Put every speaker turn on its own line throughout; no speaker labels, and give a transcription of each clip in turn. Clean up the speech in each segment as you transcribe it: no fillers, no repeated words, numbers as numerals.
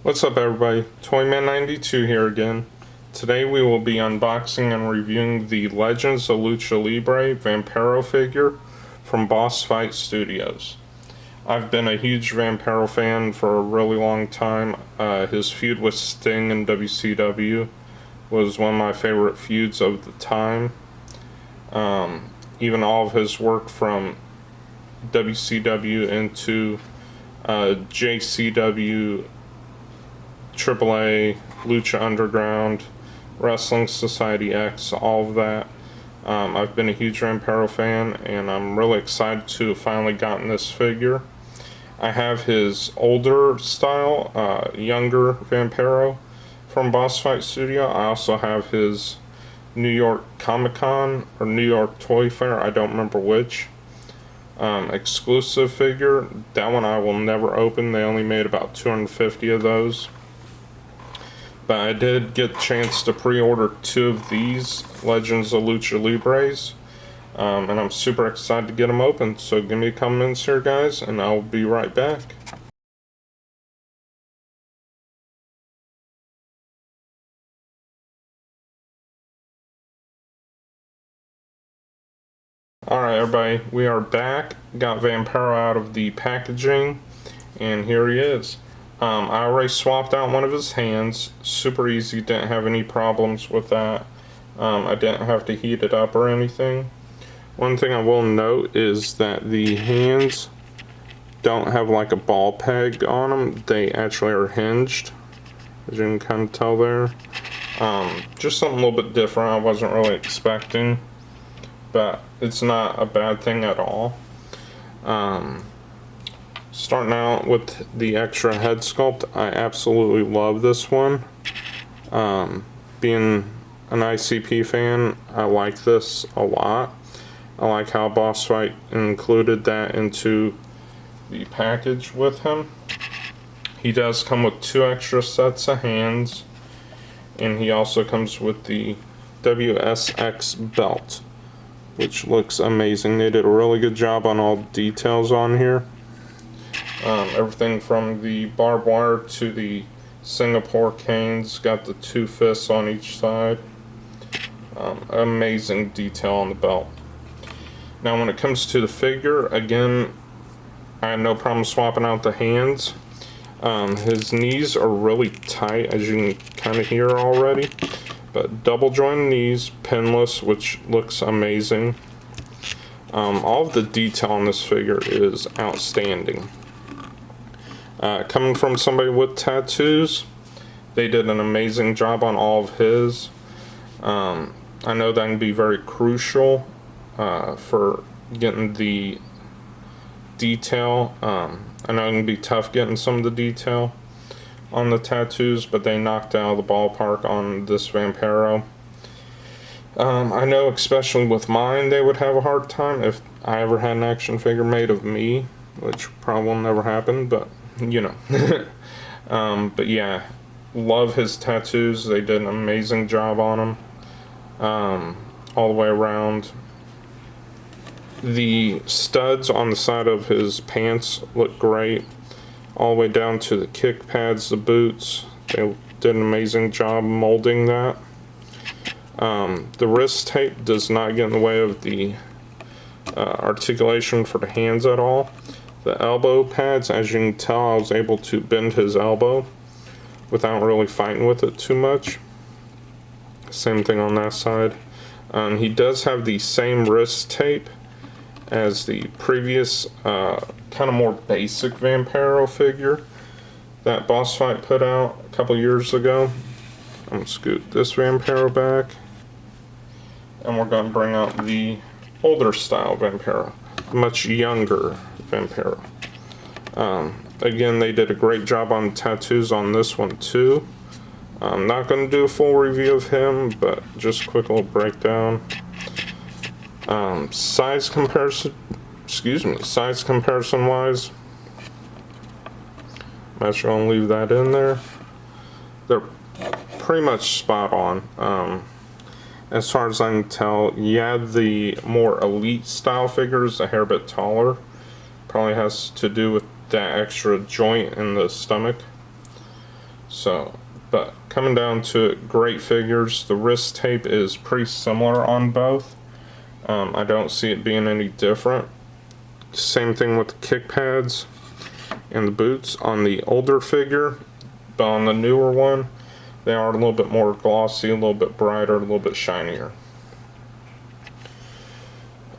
What's up everybody, Toyman92 here again. Today we will be unboxing and reviewing the Legends of Lucha-Libre Vampiro figure from Boss Fight Studios. I've been a huge Vampiro fan for a really long time. His feud with Sting in WCW was one of my favorite feuds of the time. Even all of his work from WCW into JCW, AAA, Lucha Underground, Wrestling Society X, all of that. I've been a huge Vampiro fan, and I'm really excited to have finally gotten this figure. I have his older style, younger Vampiro from Boss Fight Studio. I also have his New York Comic Con or New York Toy Fair, I don't remember which, exclusive figure. That one I will never open. They only made about 250 of those. But I did get a chance to pre-order 2 of these Legends of Lucha-Libres, and I'm super excited to get them open. So give me a couple minutes here, guys, and I'll be right back. Alright everybody, we are back. Got Vampiro out of the packaging, and here he is. I already swapped out one of his hands. Super easy, didn't have any problems with that. I didn't have to heat it up or anything. One thing I will note is that the hands don't have like a ball peg on them. They actually are hinged, as you can kind of tell there. Just something a little bit different I wasn't really expecting, but it's not a bad thing at all. Starting out with the extra head sculpt, I absolutely love this one. Being an ICP fan, I like this a lot. I like how Boss Fight included that into the package with him. He does come with 2 extra sets of hands, and he also comes with the WSX belt, which looks amazing. They did a really good job on all the details on here. Everything from the barbed wire to the Singapore canes, got the 2 fists on each side. Amazing detail on the belt. Now when it comes to the figure, again, I had no problem swapping out the hands. His knees are really tight, as you can kind of hear already, but double jointed knees, pinless, which looks amazing. All of the detail on this figure is outstanding. Coming from somebody with tattoos, they did an amazing job on all of his. I know that can be very crucial for getting the detail. I know it can be tough getting some of the detail on the tattoos, but they knocked out of the ballpark on this Vampiro. I know especially with mine they would have a hard time if I ever had an action figure made of me, which probably will never happen, but you know. But yeah, love his tattoos. They did an amazing job on them, all the way around. The studs on the side of his pants look great, all the way down to the kick pads, the boots. They did an amazing job molding that. The wrist tape does not get in the way of the articulation for the hands at all. The elbow pads, as you can tell, I was able to bend his elbow without really fighting with it too much. Same thing on that side. He does have the same wrist tape as the previous kind of more basic Vampiro figure that Boss Fight put out a couple years ago. I'm going to scoot this Vampiro back, and we're going to bring out the older style Vampiro, much younger Vampiro. Again, they did a great job on tattoos on this one too. I'm not going to do a full review of him, but just a quick little breakdown. Size comparison wise, I'm actually going to leave that in there. They're pretty much spot on. As far as I can tell, yeah, the more elite style figures a hair bit taller. Probably has to do with that extra joint in the stomach. So, but coming down to great figures, the wrist tape is pretty similar on both. I don't see it being any different. Same thing with the kick pads and the boots on the older figure, but on the newer one, they are a little bit more glossy, a little bit brighter, a little bit shinier.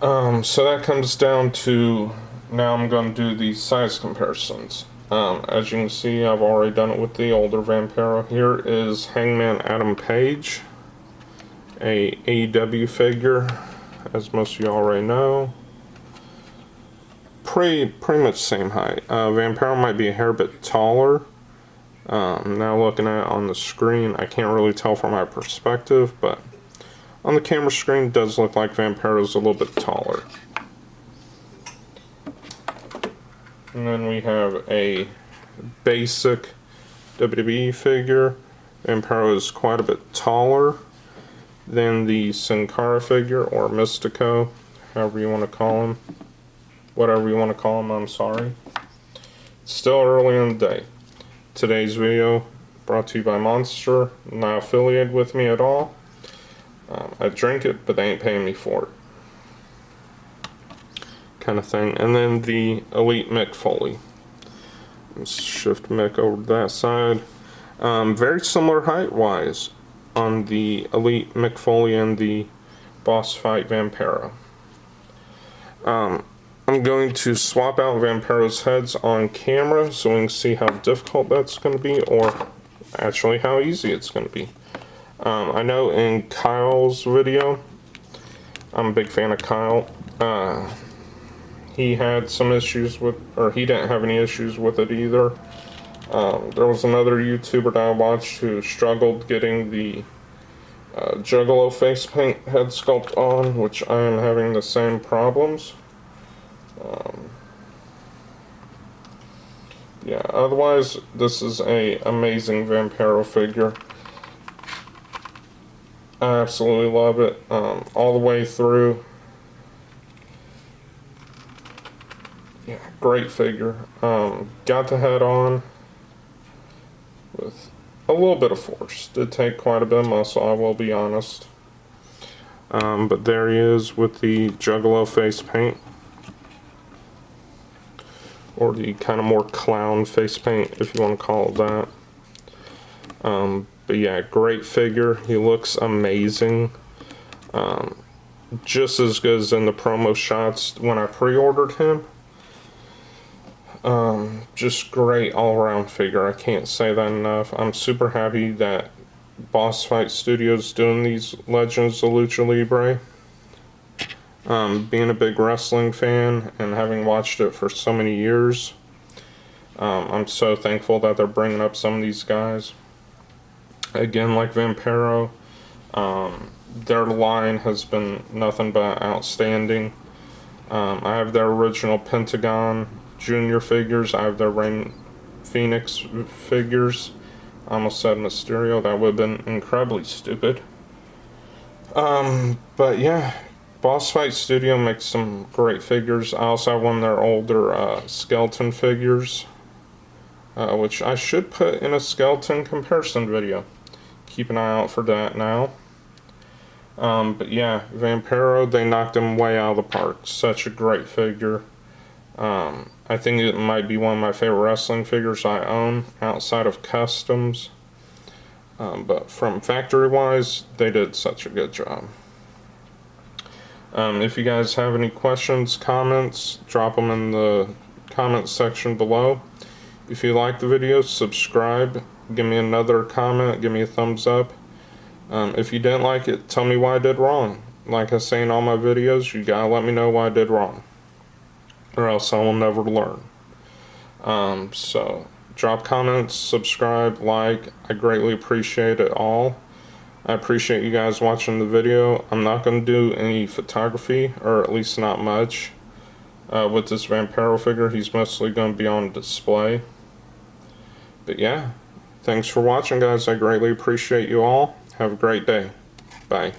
So that comes down to, now I'm going to do the size comparisons. As you can see, I've already done it with the older Vampiro. Here is Hangman Adam Page, a AEW figure, as most of you already know. Pretty much same height. Vampiro might be a hair bit taller. Now looking at it on the screen, I can't really tell from my perspective, but on the camera screen, it does look like Vampiro's a little bit taller. And then we have a basic WWE figure. Vampiro is quite a bit taller than the Sin Cara figure, or Mystico, however you want to call him. Whatever you want to call him, I'm sorry. It's still early in the day. Today's video brought to you by Monster, not affiliated with me at all. I drink it, but they ain't paying me for it. Kind of thing. And then the Elite Mick Foley. Let's shift Mick over to that side. Very similar height-wise on the Elite Mick Foley and the Boss Fight Vampiro. I'm going to swap out Vampiro's heads on camera so we can see how difficult that's going to be, or actually how easy it's going to be. I know in Kyle's video, I'm a big fan of Kyle, he had some issues with, or he didn't have any issues with it either. There was another YouTuber that I watched who struggled getting the Juggalo face paint head sculpt on, which I am having the same problems. Yeah, otherwise, this is a amazing Vampiro figure. I absolutely love it, all the way through. Yeah, great figure. Got the head on with a little bit of force. Did take quite a bit of muscle, I will be honest. But there he is with the Juggalo face paint, or the kind of more clown face paint, if you want to call it that. But yeah, great figure. He looks amazing. Just as good as in the promo shots when I pre-ordered him. Just great all-around figure. I can't say that enough. I'm super happy that Boss Fight Studios doing these Legends of Lucha-Libre. Being a big wrestling fan and having watched it for so many years, I'm so thankful that they're bringing up some of these guys. Again, like Vampiro, their line has been nothing but outstanding. I have their original Pentagon Junior figures. I have their Rain Phoenix figures. I almost said Mysterio. That would have been incredibly stupid. But yeah, Boss Fight Studio makes some great figures. I also have one of their older skeleton figures, which I should put in a skeleton comparison video. Keep an eye out for that now. But yeah, Vampiro, they knocked him way out of the park. Such a great figure. I think it might be one of my favorite wrestling figures I own outside of customs. But from factory wise, they did such a good job. If you guys have any questions, comments, drop them in the comments section below. If you like the video, subscribe, give me another comment, give me a thumbs up. If you didn't like it, tell me why I did wrong. Like I say in all my videos, you gotta let me know why I did wrong, or else I will never learn. So drop comments, subscribe, like. I greatly appreciate it all. I appreciate you guys watching the video. I'm not going to do any photography, or at least not much, with this Vampiro figure. He's mostly going to be on display. But yeah, thanks for watching, guys. I greatly appreciate you all. Have a great day. Bye.